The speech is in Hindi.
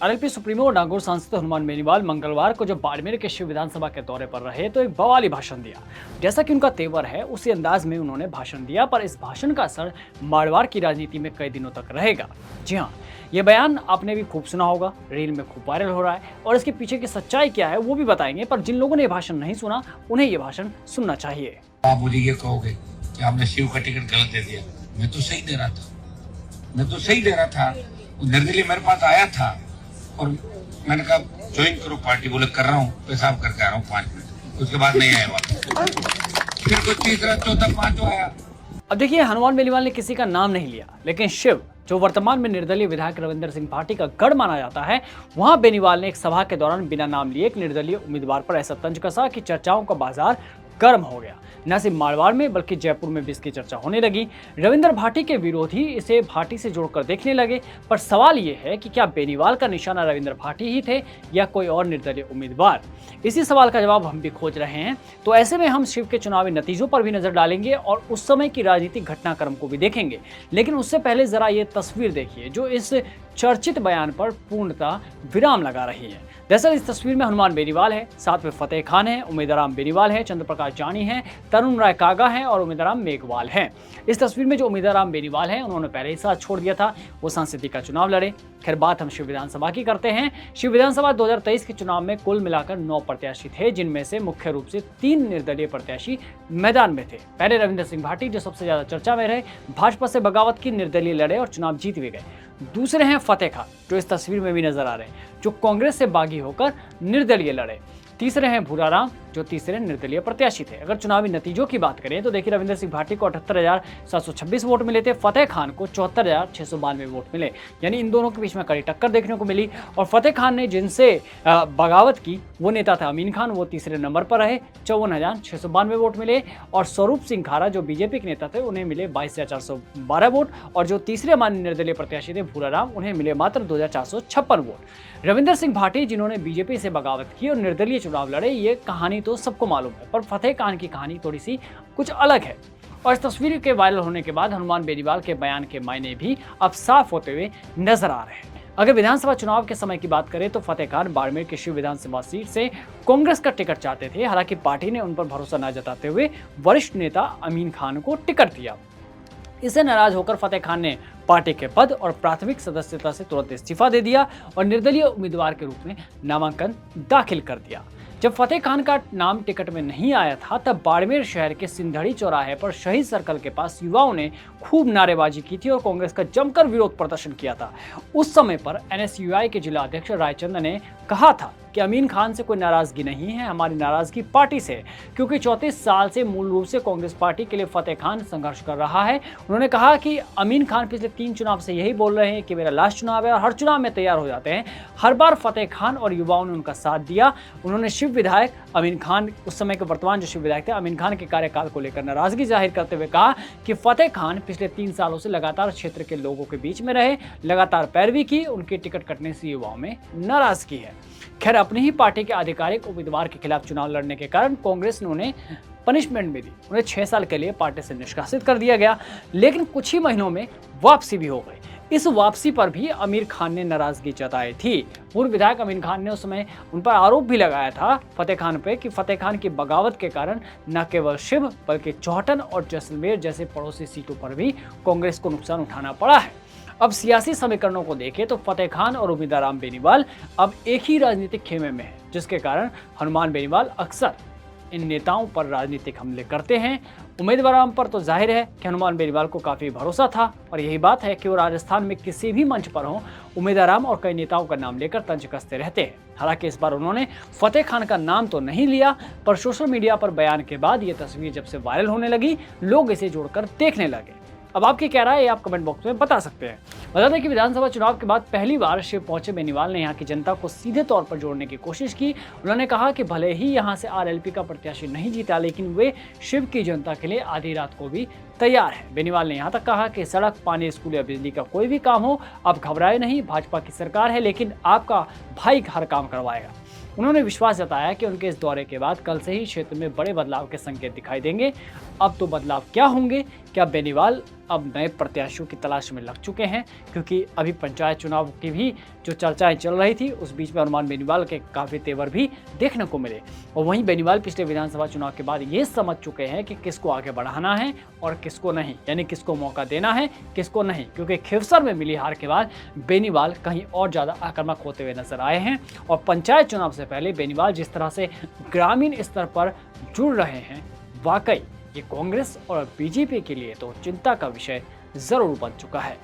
आरएलपी सुप्रीमो और नागौर सांसद हनुमान बेनीवाल मंगलवार को जब बाड़मेर के शिव विधानसभा के दौरे पर रहे तो एक बवाली भाषण दिया। जैसा कि उनका तेवर है उसी अंदाज में उन्होंने भाषण दिया, पर इस भाषण का असर मारवाड़ की राजनीति में कई दिनों तक रहेगा। जी हाँ, ये बयान आपने भी खूब सुना होगा, रील में खूब वायरल हो रहा है और इसके पीछे की सच्चाई क्या है वो भी बताएंगे। पर जिन लोगों ने ये भाषण नहीं सुना उन्हें ये भाषण सुनना चाहिए। आप मुझे ये कहोगे कि आपने शिव का टिकट गलत दे दिया। मैं तो सही दे रहा था, निर्दलीय मेरे पास आया था और मैंने कहा ज्वाइन करो पार्टी। बोले कर रहा हूँ, पेशाब करके आ रहा हूँ 5 मिनट। उसके बाद नहीं आया वापस। फिर कुछ तीसरा चौथा पांचवा आया। अब देखिए, हनुमान बेनीवाल ने किसी का नाम नहीं लिया, लेकिन शिव जो वर्तमान में निर्दलीय विधायक रविंद्र सिंह भाटी का गढ़ माना जाता है, वहां बेनीवाल ने एक सभा के दौरान बिना नाम लिए एक निर्दलीय उम्मीदवार पर ऐसा तंज कसा कि चर्चाओं का बाजार गर्म हो गया। न सिर्फ मारवाड़ में बल्कि जयपुर में भी इसकी चर्चा होने लगी। रविंद्र भाटी के विरोधी इसे भाटी से जोड़कर देखने लगे। पर सवाल ये है कि क्या बेनीवाल का निशाना रविंद्र भाटी ही थे या कोई और निर्दलीय उम्मीदवार? इसी सवाल का जवाब हम भी खोज रहे हैं। तो ऐसे में हम शिव के चुनावी नतीजों पर भी नजर डालेंगे और उस समय की राजनीतिक घटनाक्रम को भी देखेंगे। लेकिन उससे पहले जरा ये तस्वीर देखिए जो इस चर्चित बयान पर पूर्णतः विराम लगा रही है। दरअसल इस तस्वीर में हनुमान बेनीवाल है, साथ में फतेह खान है, उम्मीदवार बेनीवाल है, चंद्रप्रकाश जानी है, तरुण राय कागा है और उम्मीदवार मेघवाल है। इस तस्वीर में जो उम्मीदवार बेनीवाल है उन्होंने पहले ही साथ छोड़ दिया था, वो सांसदी का चुनाव लड़े। खैर, बात हम शिव विधानसभा की करते हैं। शिव विधानसभा 2023 के चुनाव में कुल मिलाकर 9 प्रत्याशी थे, जिनमें से मुख्य रूप से 3 निर्दलीय प्रत्याशी मैदान में थे। पहले रविंद्र सिंह भाटी जो सबसे ज्यादा चर्चा में रहे, भाजपा से बगावत की, निर्दलीय लड़े और चुनाव जीत भी गए। दूसरे हैं फतेह खान जो इस तस्वीर में भी नजर आ रहे हैं, जो कांग्रेस से बागी होकर निर्दलीय लड़े। तीसरे हैं भूराराम जो तीसरे निर्दलीय प्रत्याशी थे। अगर चुनावी नतीजों की बात करें तो देखिए, रविंद्र सिंह भाटी को 78,726 वोट मिले थे, फतेह खान को 74,692 वोट मिले। यानी इन दोनों के बीच में कड़ी टक्कर देखने को मिली। और फतेह खान ने जिनसे बगावत की वो नेता था अमीन खान, वो तीसरे नंबर पर रहे, 54,692 वोट मिले। और स्वरूप सिंह खारा जो बीजेपी के नेता थे उन्हें मिले 22,412 वोट। और जो तीसरे माननीय निर्दलीय प्रत्याशी थे भूराराम, उन्हें मिले मात्र 2,456 वोट। रविंद्र सिंह भाटी जिन्होंने बीजेपी से बगावत की और निर्दलीय चुनाव लड़े, ये कहानी तो सबको मालूम है, पर फतेह खान की कहानी थोड़ी सी कुछ अलग है। और इस तस्वीर के वायरल होने के बाद हनुमान बेनीवाल के बयान के मायने भी अब साफ होते हुए नजर आ रहे हैं। अगर विधानसभा चुनाव के समय की बात करें तो फतेह खान बाड़मेर के शिव विधानसभा सीट से कांग्रेस का टिकट चाहते थे। हालांकि पार्टी ने उन पर भरोसा न जताते हुए वरिष्ठ नेता अमीन खान को टिकट दिया। इससे नाराज होकर फतेह खान ने पार्टी के पद और प्राथमिक सदस्यता से तुरंत इस्तीफा दे दिया और निर्दलीय उम्मीदवार के रूप में नामांकन दाखिल कर दिया। जब फतेह खान का नाम टिकट में नहीं आया था तब बाड़मेर शहर के सिंधड़ी चौराहे पर शहीद सर्कल के पास युवाओं ने खूब नारेबाजी की थी और कांग्रेस का जमकर विरोध प्रदर्शन किया था। उस समय पर एनएसयूआई के जिला अध्यक्ष रायचंद ने कहा था कि अमीन खान से कोई नाराजगी नहीं है, हमारी नाराजगी पार्टी से है, क्योंकि 34 साल से मूल रूप से कांग्रेस पार्टी के लिए फतेह खान संघर्ष कर रहा है। उन्होंने कहा कि अमीन खान पिछले 3 चुनाव से यही बोल रहे हैं कि मेरा लास्ट चुनाव है और हर चुनाव में तैयार हो जाते हैं। हर बार फतेह खान और युवाओं ने उनका साथ दिया। उन्होंने शिव विधायक अमीन खान, उस समय के वर्तमान जो शिव विधायक थे, अमीन खान के कार्यकाल को लेकर नाराजगी जाहिर करते हुए कहा कि फतेह खान पिछले 3 सालों से लगातार क्षेत्र के लोगों के बीच में रहे, लगातार पैरवी की, उनके टिकट कटने से युवाओं में नाराजगी है। खैर, अपनी ही पार्टी के आधिकारिक उम्मीदवार के खिलाफ चुनाव लड़ने के कारण कांग्रेस ने उन्हें पनिशमेंट भी दी। उन्हें 6 साल के लिए पार्टी से निष्कासित कर दिया गया, लेकिन कुछ ही महीनों में वापसी भी हो गई। इस वापसी पर भी आमिर खान ने नाराजगी जताई थी। पूर्व विधायक अमीन खान ने उस समय उन पर आरोप भी लगाया था फतेह खान पे कि फतेह खान की बगावत के कारण न केवल शिव बल्कि चौहटन और जैसलमेर जैसे पड़ोसी सीटों पर भी कांग्रेस को नुकसान उठाना पड़ा है। अब सियासी समीकरणों को देखें तो फतेह खान और उम्मीदवार बेनीवाल अब एक ही राजनीतिक खेमे में है, जिसके कारण हनुमान बेनीवाल अक्सर इन नेताओं पर राजनीतिक हमले करते हैं। उम्मीदवार पर तो जाहिर है कि हनुमान बेनीवाल को काफ़ी भरोसा था और यही बात है कि वो राजस्थान में किसी भी मंच पर हो उम्मीदवार और कई नेताओं का नाम लेकर तंज कसते रहते हैं। हालांकि इस बार उन्होंने फतेह खान का नाम तो नहीं लिया, पर सोशल मीडिया पर बयान के बाद ये तस्वीर जब से वायरल होने लगी, लोग इसे जोड़कर देखने लगे। अब आपकी क्या राय है आप कमेंट बॉक्स में बता सकते हैं। बता दें कि विधानसभा चुनाव के बाद पहली बार शिव पहुंचे बेनीवाल ने यहां की जनता को सीधे तौर पर जोड़ने की कोशिश की। उन्होंने कहा कि भले ही यहां से आरएलपी का प्रत्याशी नहीं जीता, लेकिन वे शिव की जनता के लिए आधी रात को भी तैयार है। बेनीवाल ने यहां तक कहा कि सड़क, पानी, स्कूल या बिजली का कोई भी काम हो, आप घबराए नहीं, भाजपा की सरकार है, लेकिन आपका भाई हर काम करवाएगा। उन्होंने विश्वास जताया कि उनके इस दौरे के बाद कल से ही क्षेत्र में बड़े बदलाव के संकेत दिखाई देंगे। अब तो बदलाव क्या होंगे, क्या बेनीवाल अब नए प्रत्याशियों की तलाश में लग चुके हैं, क्योंकि अभी पंचायत चुनाव की भी जो चर्चाएं चल रही थी उस बीच में हनुमान बेनीवाल के काफ़ी तेवर भी देखने को मिले। और वहीं बेनीवाल पिछले विधानसभा चुनाव के बाद ये समझ चुके हैं कि किसको आगे बढ़ाना है और किसको नहीं, यानी किसको मौका देना है किसको नहीं, क्योंकि खिवसर में मिली हार के बाद बेनीवाल कहीं और ज़्यादा आक्रामक होते हुए नजर आए हैं। और पंचायत चुनाव से पहले बेनीवाल जिस तरह से ग्रामीण स्तर पर जुड़ रहे हैं, वाकई ये कांग्रेस और बीजेपी के लिए तो चिंता का विषय जरूर बन चुका है।